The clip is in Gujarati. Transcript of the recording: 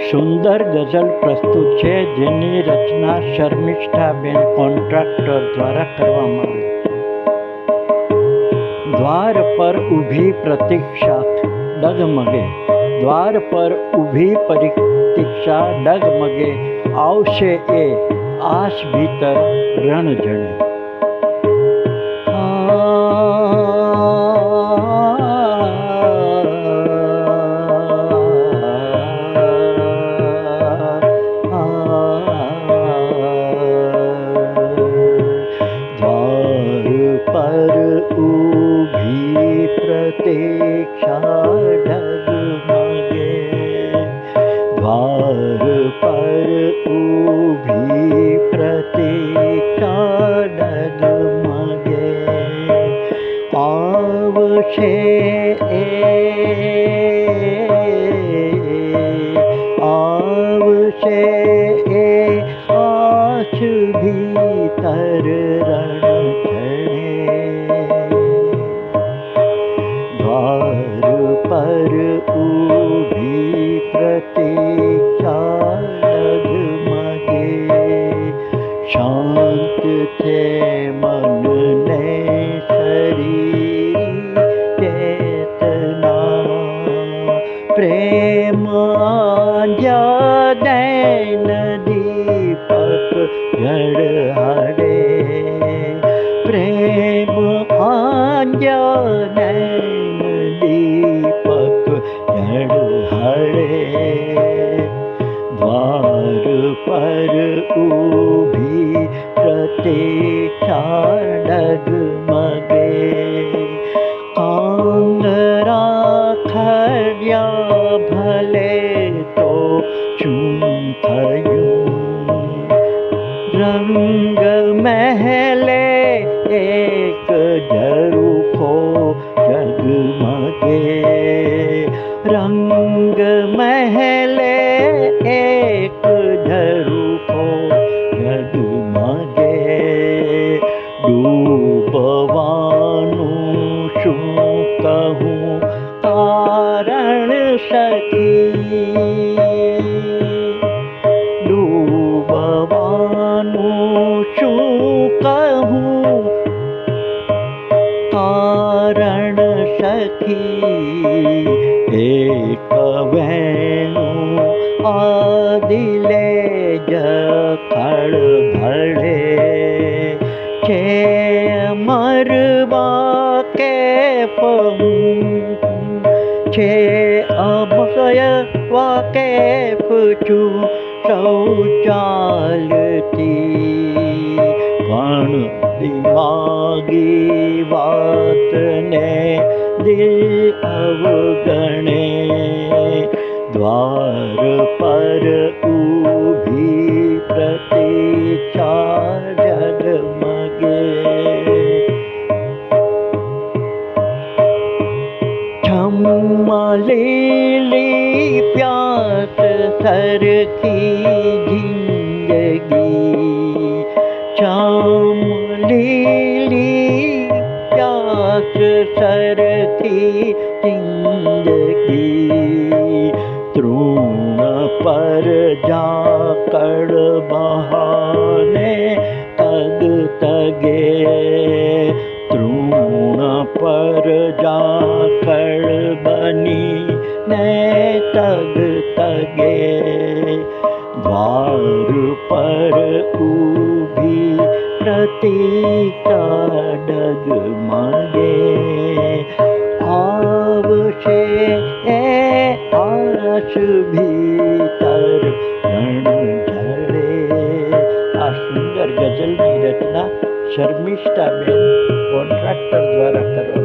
સુંદર ગઝલ પ્રસ્તુત છે, જેની રચના શર્મિષ્ઠાબેન કોન્ટ્રાક્ટર દ્વારા કરવામાં આવી છે. દ્વાર પર ઊભી પ્રતીક્ષા ડગમગે, દ્વાર પર ઊભી પ્રતીક્ષા ડગમગે, આવશે એ આશ ભીતર રણ જણે. पर ऊभी प्रतीक्षा डगमगे, द्वार पर ऊभी प्रतीक्षा डगमगे, आवशे आवशे आश भीतर रण पर ऊभी प्रतीक्षा डगमगे, शांत थे मन ने शरीर चेतना, प्रेम आंजा नैन दीपक जड़हाड़े, प्रेम आंजा नैन दीपक जड़हाड़े, द्वार पर ऊभी प्रतीक्षा डगमगे, कांगरा खर्या भले तो શું થયું, રંગ મહેલે એક ઝરૂખો જગમગે, રંગ મહેલે એક ઝરૂખો જગમગે, ડૂબવાનું શું કહું કારણ સખી, ડૂબવાનું શું કહું કારણ સખી, એક વેણું આ દિલે જખડ ભળે છે, મરવા કેફ છે, અભય વાકેફ છું શૌચાલયથી, પણ દિમાગી વાતને દિલ અવગણે, દ્વાર પર ઊભી પ્રતીક્ષા ડગમગે, લીલી પ્યાસ સરખી જિંદગી, છમ લીલી પ્યાસ સરખી જિંદગી, તૃણ પર ઝાકળ બહાને તગ તગે, તૃણ પર ઝાકળ બની ને તગ તગે, દ્વાર પર ઊભી પ્રતીક્ષા ડગમગે, આવશે એ આશ ભીતર રણ જડે. આ સુંદર ગઝલની રચના શર્મિષ્ઠાબેન કોન્ટ્રાક્ટર દ્વારા કરવામાં